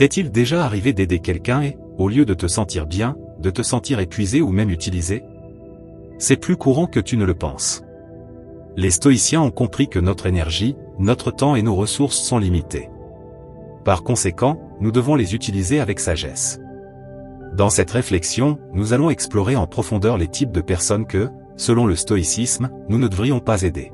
T'est-il déjà arrivé d'aider quelqu'un et, au lieu de te sentir bien, de te sentir épuisé ou même utilisé? C'est plus courant que tu ne le penses. Les stoïciens ont compris que notre énergie, notre temps et nos ressources sont limitées. Par conséquent, nous devons les utiliser avec sagesse. Dans cette réflexion, nous allons explorer en profondeur les types de personnes que, selon le stoïcisme, nous ne devrions pas aider.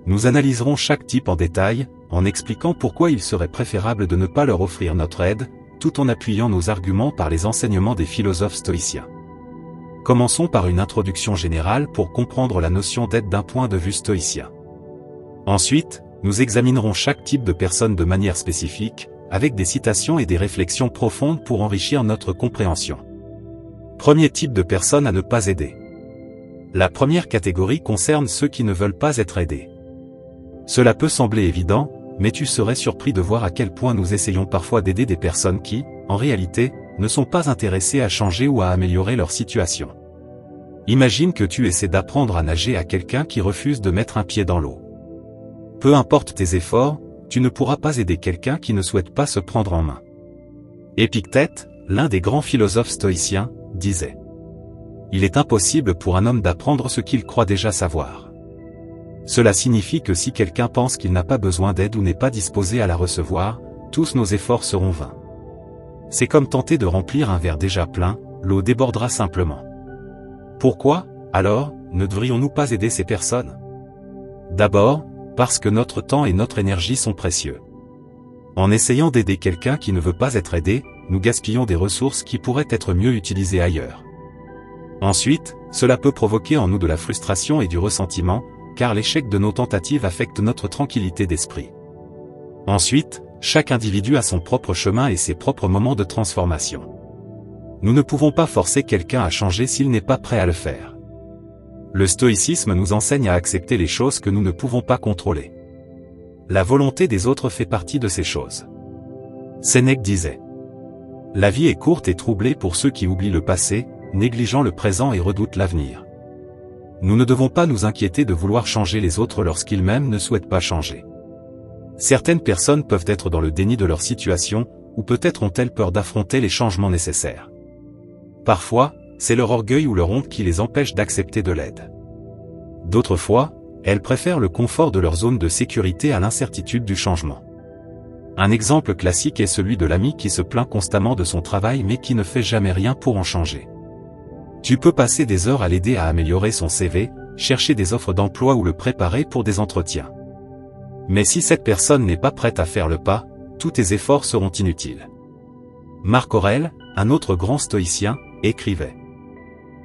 Nous analyserons chaque type en détail, en expliquant pourquoi il serait préférable de ne pas leur offrir notre aide, tout en appuyant nos arguments par les enseignements des philosophes stoïciens. Commençons par une introduction générale pour comprendre la notion d'aide d'un point de vue stoïcien. Ensuite, nous examinerons chaque type de personne de manière spécifique, avec des citations et des réflexions profondes pour enrichir notre compréhension. Premier type de personne à ne pas aider. La première catégorie concerne ceux qui ne veulent pas être aidés. Cela peut sembler évident, mais tu serais surpris de voir à quel point nous essayons parfois d'aider des personnes qui, en réalité, ne sont pas intéressées à changer ou à améliorer leur situation. Imagine que tu essaies d'apprendre à nager à quelqu'un qui refuse de mettre un pied dans l'eau. Peu importe tes efforts, tu ne pourras pas aider quelqu'un qui ne souhaite pas se prendre en main. Épictète, l'un des grands philosophes stoïciens, disait: il est impossible pour un homme d'apprendre ce qu'il croit déjà savoir. Cela signifie que si quelqu'un pense qu'il n'a pas besoin d'aide ou n'est pas disposé à la recevoir, tous nos efforts seront vains. C'est comme tenter de remplir un verre déjà plein, l'eau débordera simplement. Pourquoi, alors, ne devrions-nous pas aider ces personnes? D'abord, parce que notre temps et notre énergie sont précieux. En essayant d'aider quelqu'un qui ne veut pas être aidé, nous gaspillons des ressources qui pourraient être mieux utilisées ailleurs. Ensuite, cela peut provoquer en nous de la frustration et du ressentiment, car l'échec de nos tentatives affecte notre tranquillité d'esprit. Ensuite, chaque individu a son propre chemin et ses propres moments de transformation. Nous ne pouvons pas forcer quelqu'un à changer s'il n'est pas prêt à le faire. Le stoïcisme nous enseigne à accepter les choses que nous ne pouvons pas contrôler. La volonté des autres fait partie de ces choses. Sénèque disait: la vie est courte et troublée pour ceux qui oublient le passé, négligeant le présent et redoutent l'avenir. Nous ne devons pas nous inquiéter de vouloir changer les autres lorsqu'ils-mêmes ne souhaitent pas changer. Certaines personnes peuvent être dans le déni de leur situation, ou peut-être ont-elles peur d'affronter les changements nécessaires. Parfois, c'est leur orgueil ou leur honte qui les empêche d'accepter de l'aide. D'autres fois, elles préfèrent le confort de leur zone de sécurité à l'incertitude du changement. Un exemple classique est celui de l'ami qui se plaint constamment de son travail mais qui ne fait jamais rien pour en changer. Tu peux passer des heures à l'aider à améliorer son CV, chercher des offres d'emploi ou le préparer pour des entretiens. Mais si cette personne n'est pas prête à faire le pas, tous tes efforts seront inutiles. Marc Aurèle, un autre grand stoïcien, écrivait: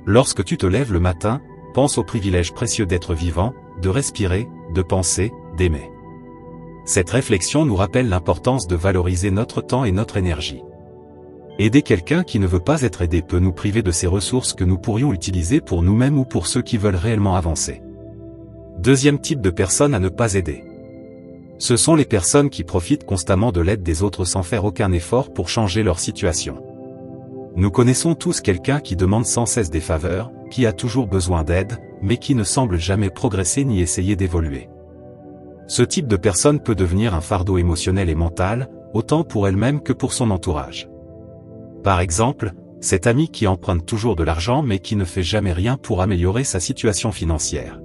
lorsque tu te lèves le matin, pense au privilège précieux d'être vivant, de respirer, de penser, d'aimer. Cette réflexion nous rappelle l'importance de valoriser notre temps et notre énergie. Aider quelqu'un qui ne veut pas être aidé peut nous priver de ces ressources que nous pourrions utiliser pour nous-mêmes ou pour ceux qui veulent réellement avancer. Deuxième type de personnes à ne pas aider. Ce sont les personnes qui profitent constamment de l'aide des autres sans faire aucun effort pour changer leur situation. Nous connaissons tous quelqu'un qui demande sans cesse des faveurs, qui a toujours besoin d'aide, mais qui ne semble jamais progresser ni essayer d'évoluer. Ce type de personne peut devenir un fardeau émotionnel et mental, autant pour elle-même que pour son entourage. Par exemple, cet ami qui emprunte toujours de l'argent mais qui ne fait jamais rien pour améliorer sa situation financière.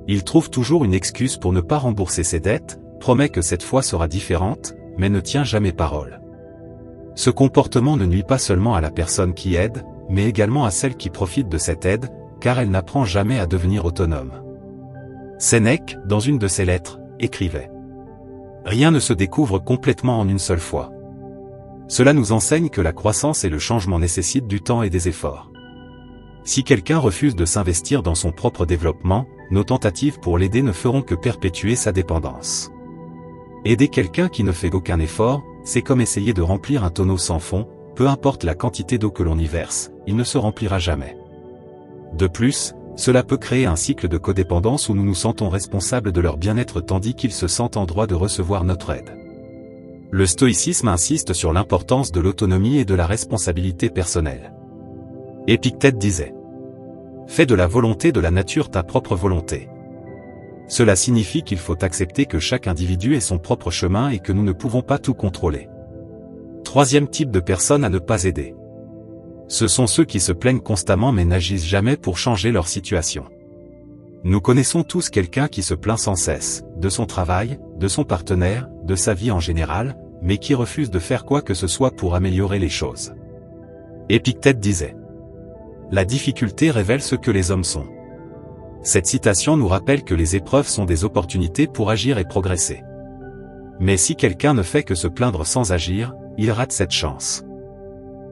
Il trouve toujours une excuse pour ne pas rembourser ses dettes, promet que cette fois sera différente, mais ne tient jamais parole. Ce comportement ne nuit pas seulement à la personne qui aide, mais également à celle qui profite de cette aide, car elle n'apprend jamais à devenir autonome. Sénèque, dans une de ses lettres, écrivait: rien ne se découvre complètement en une seule fois. Cela nous enseigne que la croissance et le changement nécessitent du temps et des efforts. Si quelqu'un refuse de s'investir dans son propre développement, nos tentatives pour l'aider ne feront que perpétuer sa dépendance. Aider quelqu'un qui ne fait aucun effort, c'est comme essayer de remplir un tonneau sans fond, peu importe la quantité d'eau que l'on y verse, il ne se remplira jamais. De plus, cela peut créer un cycle de codépendance où nous nous sentons responsables de leur bien-être tandis qu'ils se sentent en droit de recevoir notre aide. Le stoïcisme insiste sur l'importance de l'autonomie et de la responsabilité personnelle. Épictète disait: fais de la volonté de la nature ta propre volonté. Cela signifie qu'il faut accepter que chaque individu ait son propre chemin et que nous ne pouvons pas tout contrôler. Troisième type de personnes à ne pas aider. Ce sont ceux qui se plaignent constamment mais n'agissent jamais pour changer leur situation. Nous connaissons tous quelqu'un qui se plaint sans cesse, de son travail, de son partenaire, de sa vie en général, mais qui refuse de faire quoi que ce soit pour améliorer les choses. Épictète disait : la difficulté révèle ce que les hommes sont. Cette citation nous rappelle que les épreuves sont des opportunités pour agir et progresser. Mais si quelqu'un ne fait que se plaindre sans agir, il rate cette chance.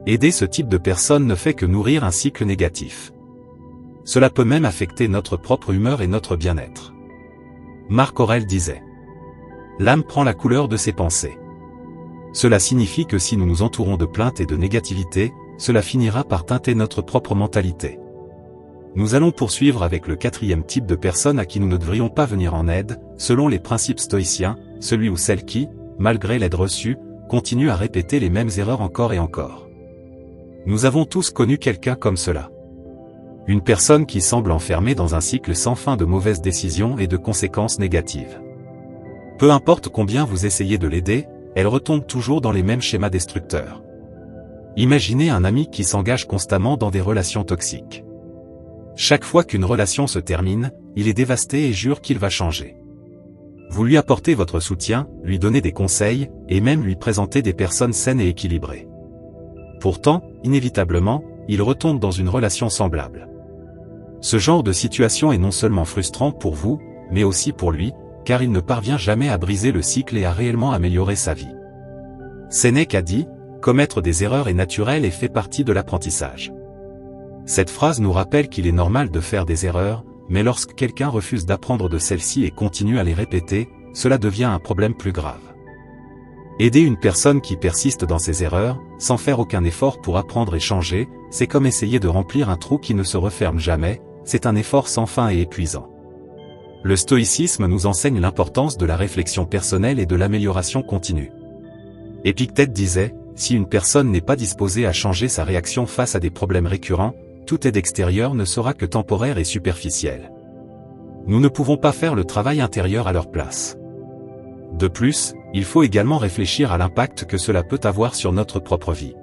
Aider ce type de personne ne fait que nourrir un cycle négatif. Cela peut même affecter notre propre humeur et notre bien-être. Marc Aurèle disait : l'âme prend la couleur de ses pensées. Cela signifie que si nous nous entourons de plaintes et de négativité, cela finira par teinter notre propre mentalité. Nous allons poursuivre avec le quatrième type de personne à qui nous ne devrions pas venir en aide, selon les principes stoïciens, celui ou celle qui, malgré l'aide reçue, continue à répéter les mêmes erreurs encore et encore. Nous avons tous connu quelqu'un comme cela. Une personne qui semble enfermée dans un cycle sans fin de mauvaises décisions et de conséquences négatives. Peu importe combien vous essayez de l'aider, elle retombe toujours dans les mêmes schémas destructeurs. Imaginez un ami qui s'engage constamment dans des relations toxiques. Chaque fois qu'une relation se termine, il est dévasté et jure qu'il va changer. Vous lui apportez votre soutien, lui donnez des conseils, et même lui présentez des personnes saines et équilibrées. Pourtant, inévitablement, il retombe dans une relation semblable. Ce genre de situation est non seulement frustrant pour vous, mais aussi pour lui, car il ne parvient jamais à briser le cycle et à réellement améliorer sa vie. Sénèque a dit : commettre des erreurs est naturel et fait partie de l'apprentissage. Cette phrase nous rappelle qu'il est normal de faire des erreurs, mais lorsque quelqu'un refuse d'apprendre de celles-ci et continue à les répéter, cela devient un problème plus grave. Aider une personne qui persiste dans ses erreurs, sans faire aucun effort pour apprendre et changer, c'est comme essayer de remplir un trou qui ne se referme jamais, c'est un effort sans fin et épuisant. Le stoïcisme nous enseigne l'importance de la réflexion personnelle et de l'amélioration continue. Épictète disait : si une personne n'est pas disposée à changer sa réaction face à des problèmes récurrents, toute aide extérieure ne sera que temporaire et superficielle. Nous ne pouvons pas faire le travail intérieur à leur place. De plus, il faut également réfléchir à l'impact que cela peut avoir sur notre propre vie.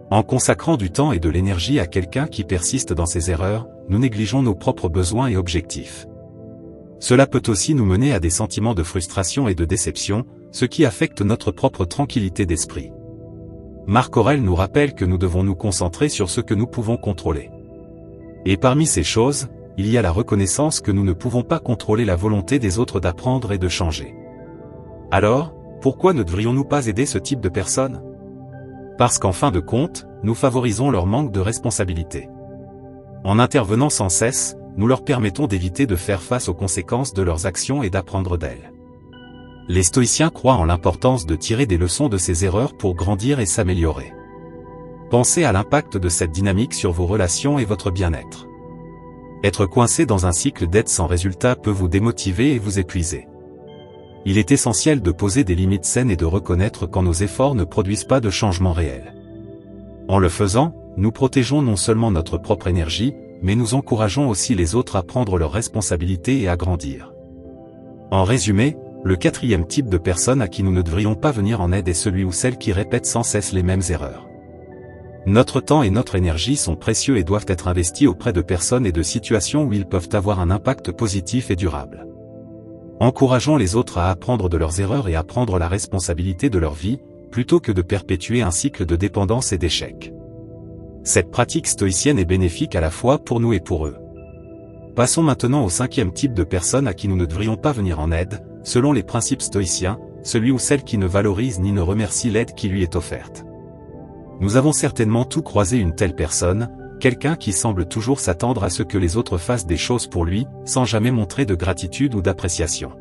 En consacrant du temps et de l'énergie à quelqu'un qui persiste dans ses erreurs, nous négligeons nos propres besoins et objectifs. Cela peut aussi nous mener à des sentiments de frustration et de déception, ce qui affecte notre propre tranquillité d'esprit. Marc Aurèle nous rappelle que nous devons nous concentrer sur ce que nous pouvons contrôler. Et parmi ces choses, il y a la reconnaissance que nous ne pouvons pas contrôler la volonté des autres d'apprendre et de changer. Alors, pourquoi ne devrions-nous pas aider ce type de personnes ? Parce qu'en fin de compte, nous favorisons leur manque de responsabilité. En intervenant sans cesse, nous leur permettons d'éviter de faire face aux conséquences de leurs actions et d'apprendre d'elles. Les stoïciens croient en l'importance de tirer des leçons de ces erreurs pour grandir et s'améliorer. Pensez à l'impact de cette dynamique sur vos relations et votre bien-être. Être coincé dans un cycle d'aide sans résultat peut vous démotiver et vous épuiser. Il est essentiel de poser des limites saines et de reconnaître quand nos efforts ne produisent pas de changement réel. En le faisant, nous protégeons non seulement notre propre énergie, mais nous encourageons aussi les autres à prendre leurs responsabilités et à grandir. En résumé, le quatrième type de personne à qui nous ne devrions pas venir en aide est celui ou celle qui répète sans cesse les mêmes erreurs. Notre temps et notre énergie sont précieux et doivent être investis auprès de personnes et de situations où ils peuvent avoir un impact positif et durable. Encourageons les autres à apprendre de leurs erreurs et à prendre la responsabilité de leur vie, plutôt que de perpétuer un cycle de dépendance et d'échec. Cette pratique stoïcienne est bénéfique à la fois pour nous et pour eux. Passons maintenant au cinquième type de personne à qui nous ne devrions pas venir en aide, selon les principes stoïciens, celui ou celle qui ne valorise ni ne remercie l'aide qui lui est offerte. Nous avons certainement tous croisé une telle personne, quelqu'un qui semble toujours s'attendre à ce que les autres fassent des choses pour lui, sans jamais montrer de gratitude ou d'appréciation.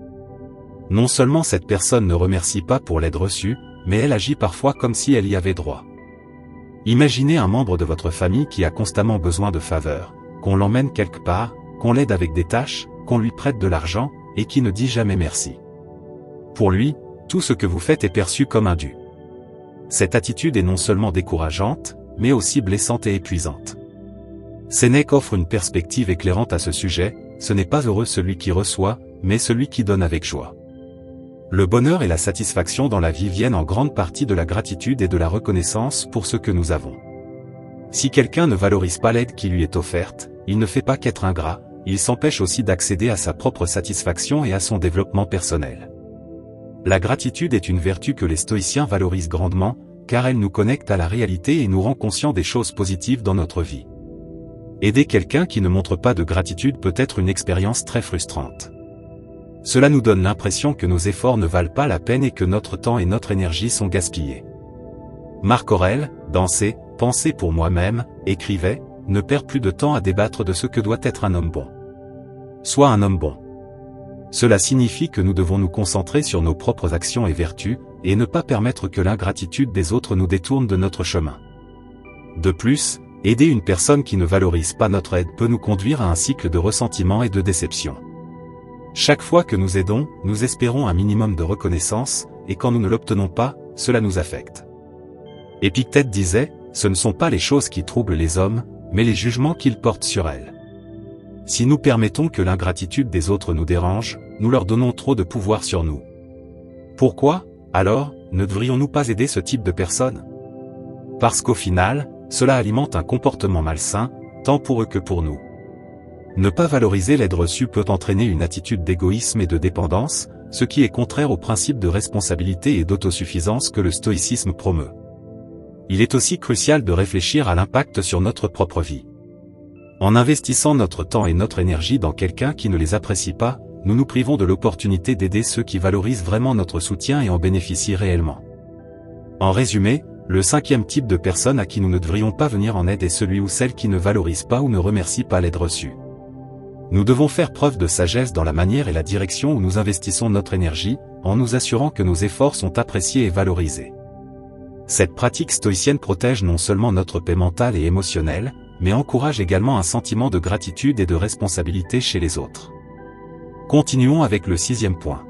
Non seulement cette personne ne remercie pas pour l'aide reçue, mais elle agit parfois comme si elle y avait droit. Imaginez un membre de votre famille qui a constamment besoin de faveurs, qu'on l'emmène quelque part, qu'on l'aide avec des tâches, qu'on lui prête de l'argent, et qui ne dit jamais merci. Pour lui, tout ce que vous faites est perçu comme un dû. Cette attitude est non seulement décourageante, mais aussi blessante et épuisante. Sénèque offre une perspective éclairante à ce sujet, ce n'est pas heureux celui qui reçoit, mais celui qui donne avec joie. Le bonheur et la satisfaction dans la vie viennent en grande partie de la gratitude et de la reconnaissance pour ce que nous avons. Si quelqu'un ne valorise pas l'aide qui lui est offerte, il ne fait pas qu'être ingrat, il s'empêche aussi d'accéder à sa propre satisfaction et à son développement personnel. La gratitude est une vertu que les stoïciens valorisent grandement, car elle nous connecte à la réalité et nous rend conscients des choses positives dans notre vie. Aider quelqu'un qui ne montre pas de gratitude peut être une expérience très frustrante. Cela nous donne l'impression que nos efforts ne valent pas la peine et que notre temps et notre énergie sont gaspillés. Marc Aurèle, dans ses « Pensées pour moi-même », écrivait « Ne perds plus de temps à débattre de ce que doit être un homme bon. Sois un homme bon. » Cela signifie que nous devons nous concentrer sur nos propres actions et vertus, et ne pas permettre que l'ingratitude des autres nous détourne de notre chemin. De plus, aider une personne qui ne valorise pas notre aide peut nous conduire à un cycle de ressentiment et de déception. Chaque fois que nous aidons, nous espérons un minimum de reconnaissance, et quand nous ne l'obtenons pas, cela nous affecte. Épictète disait, « Ce ne sont pas les choses qui troublent les hommes, mais les jugements qu'ils portent sur elles. » Si nous permettons que l'ingratitude des autres nous dérange, nous leur donnons trop de pouvoir sur nous. Pourquoi, alors, ne devrions-nous pas aider ce type de personnes? Parce qu'au final, cela alimente un comportement malsain, tant pour eux que pour nous. Ne pas valoriser l'aide reçue peut entraîner une attitude d'égoïsme et de dépendance, ce qui est contraire au principe de responsabilité et d'autosuffisance que le stoïcisme promeut. Il est aussi crucial de réfléchir à l'impact sur notre propre vie. En investissant notre temps et notre énergie dans quelqu'un qui ne les apprécie pas, nous nous privons de l'opportunité d'aider ceux qui valorisent vraiment notre soutien et en bénéficient réellement. En résumé, le cinquième type de personne à qui nous ne devrions pas venir en aide est celui ou celle qui ne valorise pas ou ne remercie pas l'aide reçue. Nous devons faire preuve de sagesse dans la manière et la direction où nous investissons notre énergie, en nous assurant que nos efforts sont appréciés et valorisés. Cette pratique stoïcienne protège non seulement notre paix mentale et émotionnelle, mais encourage également un sentiment de gratitude et de responsabilité chez les autres. Continuons avec le sixième point.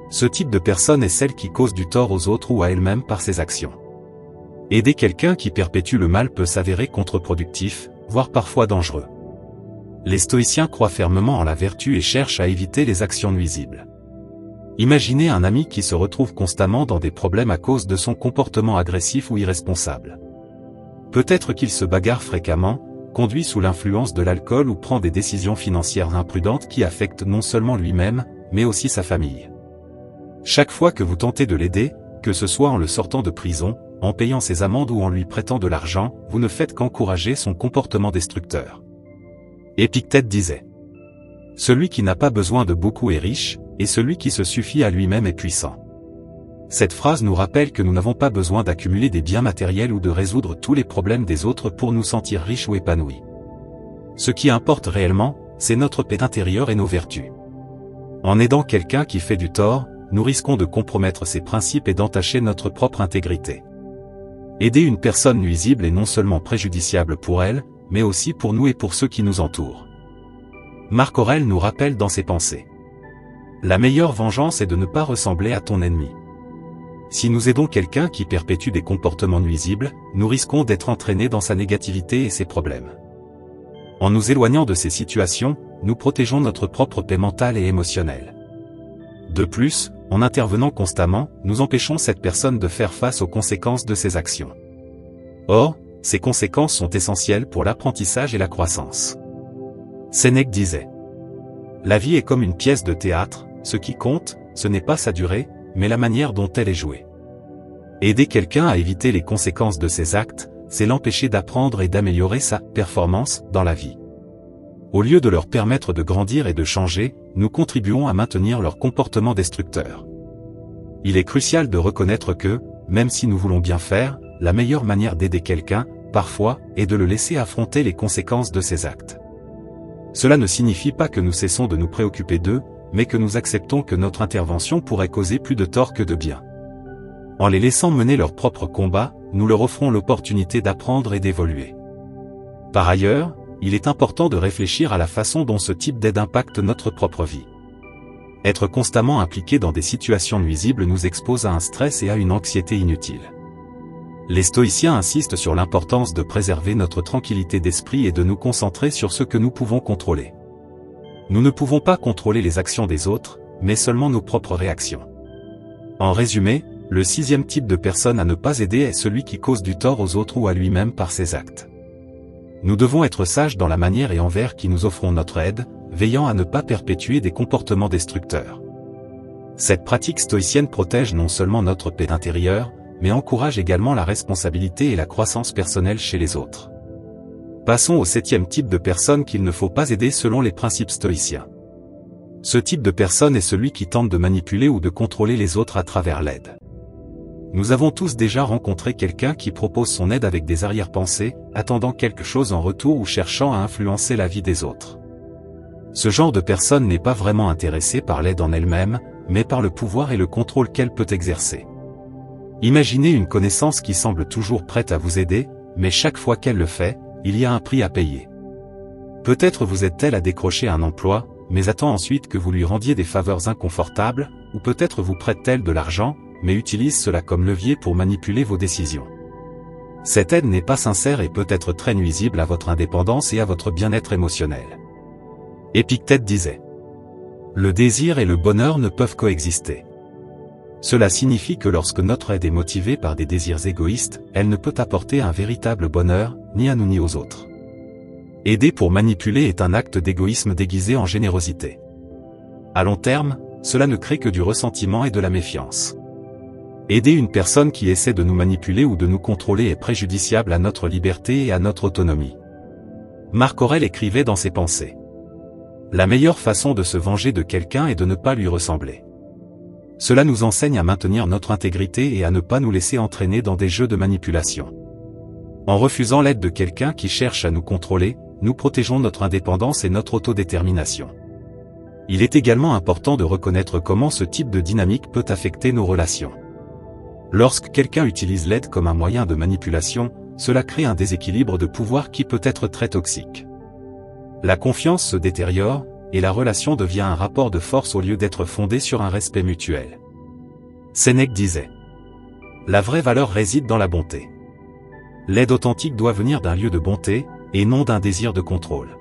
Ce type de personne est celle qui cause du tort aux autres ou à elle-même par ses actions. Aider quelqu'un qui perpétue le mal peut s'avérer contre-productif, voire parfois dangereux. Les stoïciens croient fermement en la vertu et cherchent à éviter les actions nuisibles. Imaginez un ami qui se retrouve constamment dans des problèmes à cause de son comportement agressif ou irresponsable. Peut-être qu'il se bagarre fréquemment, conduit sous l'influence de l'alcool ou prend des décisions financières imprudentes qui affectent non seulement lui-même, mais aussi sa famille. Chaque fois que vous tentez de l'aider, que ce soit en le sortant de prison, en payant ses amendes ou en lui prêtant de l'argent, vous ne faites qu'encourager son comportement destructeur. Épictète disait: « Celui qui n'a pas besoin de beaucoup est riche, et celui qui se suffit à lui-même est puissant. » Cette phrase nous rappelle que nous n'avons pas besoin d'accumuler des biens matériels ou de résoudre tous les problèmes des autres pour nous sentir riches ou épanouis. Ce qui importe réellement, c'est notre paix intérieure et nos vertus. En aidant quelqu'un qui fait du tort, nous risquons de compromettre ses principes et d'entacher notre propre intégrité. Aider une personne nuisible est non seulement préjudiciable pour elle, mais aussi pour nous et pour ceux qui nous entourent. Marc Aurèle nous rappelle dans ses pensées: « La meilleure vengeance est de ne pas ressembler à ton ennemi. » Si nous aidons quelqu'un qui perpétue des comportements nuisibles, nous risquons d'être entraînés dans sa négativité et ses problèmes. En nous éloignant de ces situations, nous protégeons notre propre paix mentale et émotionnelle. De plus, en intervenant constamment, nous empêchons cette personne de faire face aux conséquences de ses actions. Or, ces conséquences sont essentielles pour l'apprentissage et la croissance. Sénèque disait: « La vie est comme une pièce de théâtre, ce qui compte, ce n'est pas sa durée, mais la manière dont elle est jouée. » Aider quelqu'un à éviter les conséquences de ses actes, c'est l'empêcher d'apprendre et d'améliorer sa performance dans la vie. Au lieu de leur permettre de grandir et de changer, nous contribuons à maintenir leur comportement destructeur. Il est crucial de reconnaître que, même si nous voulons bien faire, la meilleure manière d'aider quelqu'un, parfois, est de le laisser affronter les conséquences de ses actes. Cela ne signifie pas que nous cessons de nous préoccuper d'eux, mais que nous acceptons que notre intervention pourrait causer plus de tort que de bien. En les laissant mener leur propre combat, nous leur offrons l'opportunité d'apprendre et d'évoluer. Par ailleurs, il est important de réfléchir à la façon dont ce type d'aide impacte notre propre vie. Être constamment impliqué dans des situations nuisibles nous expose à un stress et à une anxiété inutile. Les stoïciens insistent sur l'importance de préserver notre tranquillité d'esprit et de nous concentrer sur ce que nous pouvons contrôler. Nous ne pouvons pas contrôler les actions des autres, mais seulement nos propres réactions. En résumé, le sixième type de personne à ne pas aider est celui qui cause du tort aux autres ou à lui-même par ses actes. Nous devons être sages dans la manière et envers qui nous offrons notre aide, veillant à ne pas perpétuer des comportements destructeurs. Cette pratique stoïcienne protège non seulement notre paix intérieure, mais encourage également la responsabilité et la croissance personnelle chez les autres. Passons au septième type de personne qu'il ne faut pas aider selon les principes stoïciens. Ce type de personne est celui qui tente de manipuler ou de contrôler les autres à travers l'aide. Nous avons tous déjà rencontré quelqu'un qui propose son aide avec des arrière-pensées, attendant quelque chose en retour ou cherchant à influencer la vie des autres. Ce genre de personne n'est pas vraiment intéressée par l'aide en elle-même, mais par le pouvoir et le contrôle qu'elle peut exercer. Imaginez une connaissance qui semble toujours prête à vous aider, mais chaque fois qu'elle le fait, il y a un prix à payer. Peut-être vous aide-t-elle à décrocher un emploi, mais attend ensuite que vous lui rendiez des faveurs inconfortables, ou peut-être vous prête-t-elle de l'argent, mais utilise cela comme levier pour manipuler vos décisions. Cette aide n'est pas sincère et peut être très nuisible à votre indépendance et à votre bien-être émotionnel. Épictète disait: le désir et le bonheur ne peuvent coexister. Cela signifie que lorsque notre aide est motivée par des désirs égoïstes, elle ne peut apporter un véritable bonheur, ni à nous ni aux autres. Aider pour manipuler est un acte d'égoïsme déguisé en générosité. À long terme, cela ne crée que du ressentiment et de la méfiance. Aider une personne qui essaie de nous manipuler ou de nous contrôler est préjudiciable à notre liberté et à notre autonomie. Marc Aurèle écrivait dans ses pensées: la meilleure façon de se venger de quelqu'un est de ne pas lui ressembler. Cela nous enseigne à maintenir notre intégrité et à ne pas nous laisser entraîner dans des jeux de manipulation. En refusant l'aide de quelqu'un qui cherche à nous contrôler, nous protégeons notre indépendance et notre autodétermination. Il est également important de reconnaître comment ce type de dynamique peut affecter nos relations. Lorsque quelqu'un utilise l'aide comme un moyen de manipulation, cela crée un déséquilibre de pouvoir qui peut être très toxique. La confiance se détériore, et la relation devient un rapport de force au lieu d'être fondée sur un respect mutuel. Sénèque disait: la vraie valeur réside dans la bonté. L'aide authentique doit venir d'un lieu de bonté, et non d'un désir de contrôle.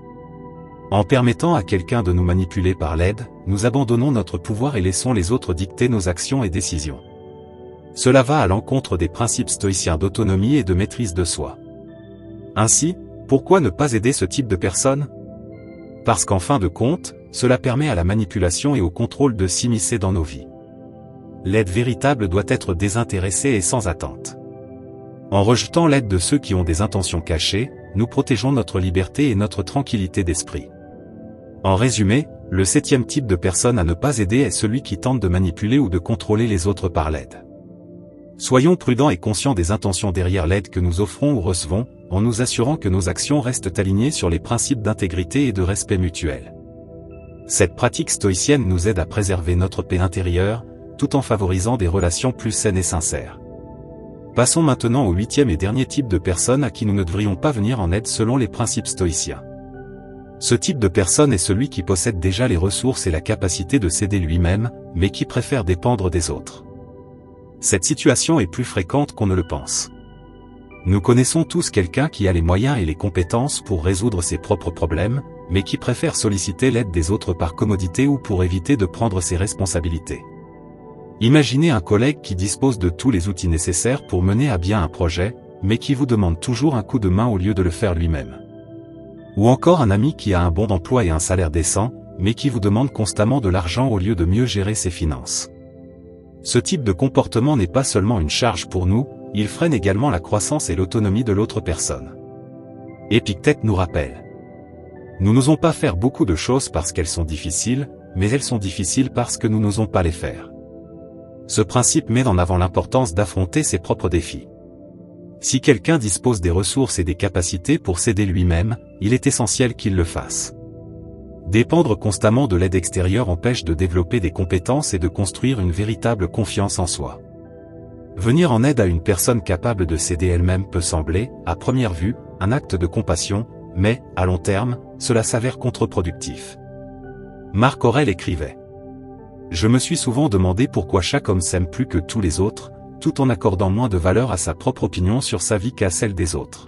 En permettant à quelqu'un de nous manipuler par l'aide, nous abandonnons notre pouvoir et laissons les autres dicter nos actions et décisions. Cela va à l'encontre des principes stoïciens d'autonomie et de maîtrise de soi. Ainsi, pourquoi ne pas aider ce type de personne ? Parce qu'en fin de compte, cela permet à la manipulation et au contrôle de s'immiscer dans nos vies. L'aide véritable doit être désintéressée et sans attente. En rejetant l'aide de ceux qui ont des intentions cachées, nous protégeons notre liberté et notre tranquillité d'esprit. En résumé, le septième type de personne à ne pas aider est celui qui tente de manipuler ou de contrôler les autres par l'aide. Soyons prudents et conscients des intentions derrière l'aide que nous offrons ou recevons, en nous assurant que nos actions restent alignées sur les principes d'intégrité et de respect mutuel. Cette pratique stoïcienne nous aide à préserver notre paix intérieure, tout en favorisant des relations plus saines et sincères. Passons maintenant au huitième et dernier type de personne à qui nous ne devrions pas venir en aide selon les principes stoïciens. Ce type de personne est celui qui possède déjà les ressources et la capacité de s'aider lui-même, mais qui préfère dépendre des autres. Cette situation est plus fréquente qu'on ne le pense. Nous connaissons tous quelqu'un qui a les moyens et les compétences pour résoudre ses propres problèmes, mais qui préfère solliciter l'aide des autres par commodité ou pour éviter de prendre ses responsabilités. Imaginez un collègue qui dispose de tous les outils nécessaires pour mener à bien un projet, mais qui vous demande toujours un coup de main au lieu de le faire lui-même. Ou encore un ami qui a un bon emploi et un salaire décent, mais qui vous demande constamment de l'argent au lieu de mieux gérer ses finances. Ce type de comportement n'est pas seulement une charge pour nous, il freine également la croissance et l'autonomie de l'autre personne. Épictète nous rappelle: nous n'osons pas faire beaucoup de choses parce qu'elles sont difficiles, mais elles sont difficiles parce que nous n'osons pas les faire. Ce principe met en avant l'importance d'affronter ses propres défis. Si quelqu'un dispose des ressources et des capacités pour s'aider lui-même, il est essentiel qu'il le fasse. Dépendre constamment de l'aide extérieure empêche de développer des compétences et de construire une véritable confiance en soi. Venir en aide à une personne capable de s'aider elle-même peut sembler, à première vue, un acte de compassion, mais, à long terme, cela s'avère contre-productif. Marc Aurèle écrivait: je me suis souvent demandé pourquoi chaque homme s'aime plus que tous les autres, tout en accordant moins de valeur à sa propre opinion sur sa vie qu'à celle des autres.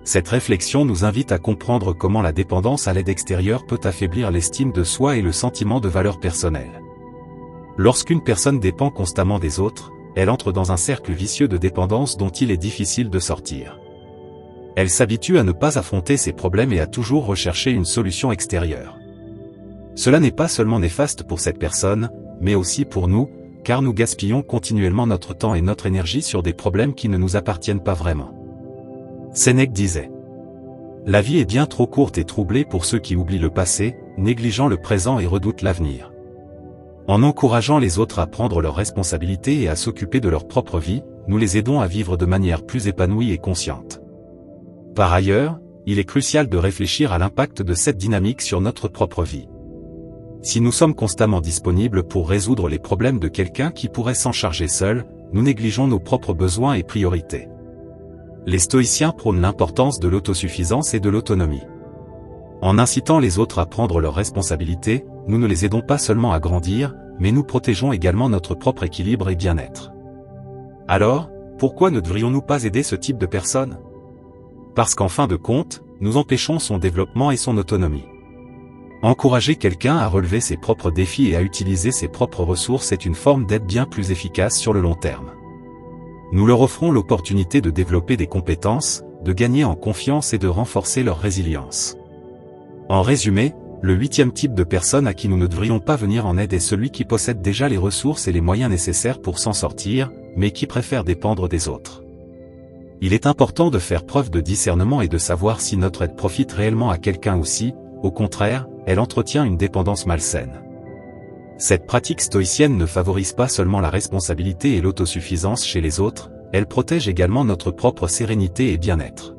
Cette réflexion nous invite à comprendre comment la dépendance à l'aide extérieure peut affaiblir l'estime de soi et le sentiment de valeur personnelle. Lorsqu'une personne dépend constamment des autres, elle entre dans un cercle vicieux de dépendance dont il est difficile de sortir. Elle s'habitue à ne pas affronter ses problèmes et à toujours rechercher une solution extérieure. Cela n'est pas seulement néfaste pour cette personne, mais aussi pour nous, car nous gaspillons continuellement notre temps et notre énergie sur des problèmes qui ne nous appartiennent pas vraiment. Sénèque disait : la vie est bien trop courte et troublée pour ceux qui oublient le passé, négligeant le présent et redoutent l'avenir. En encourageant les autres à prendre leurs responsabilités et à s'occuper de leur propre vie, nous les aidons à vivre de manière plus épanouie et consciente. Par ailleurs, il est crucial de réfléchir à l'impact de cette dynamique sur notre propre vie. Si nous sommes constamment disponibles pour résoudre les problèmes de quelqu'un qui pourrait s'en charger seul, nous négligeons nos propres besoins et priorités. Les stoïciens prônent l'importance de l'autosuffisance et de l'autonomie. En incitant les autres à prendre leurs responsabilités, nous ne les aidons pas seulement à grandir, mais nous protégeons également notre propre équilibre et bien-être. Alors, pourquoi ne devrions-nous pas aider ce type de personne ? Parce qu'en fin de compte, nous empêchons son développement et son autonomie. Encourager quelqu'un à relever ses propres défis et à utiliser ses propres ressources est une forme d'aide bien plus efficace sur le long terme. Nous leur offrons l'opportunité de développer des compétences, de gagner en confiance et de renforcer leur résilience. En résumé, le 8e type de personne à qui nous ne devrions pas venir en aide est celui qui possède déjà les ressources et les moyens nécessaires pour s'en sortir, mais qui préfère dépendre des autres. Il est important de faire preuve de discernement et de savoir si notre aide profite réellement à quelqu'un ou si, au contraire, elle entretient une dépendance malsaine. Cette pratique stoïcienne ne favorise pas seulement la responsabilité et l'autosuffisance chez les autres, elle protège également notre propre sérénité et bien-être.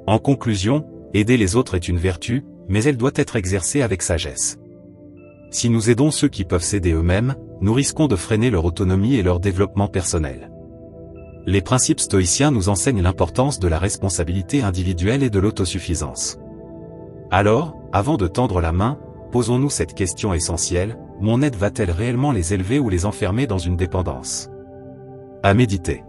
En conclusion, aider les autres est une vertu, mais elle doit être exercée avec sagesse. Si nous aidons ceux qui peuvent s'aider eux-mêmes, nous risquons de freiner leur autonomie et leur développement personnel. Les principes stoïciens nous enseignent l'importance de la responsabilité individuelle et de l'autosuffisance. Alors, avant de tendre la main, posons-nous cette question essentielle: mon aide va-t-elle réellement les élever ou les enfermer dans une dépendance ? À méditer.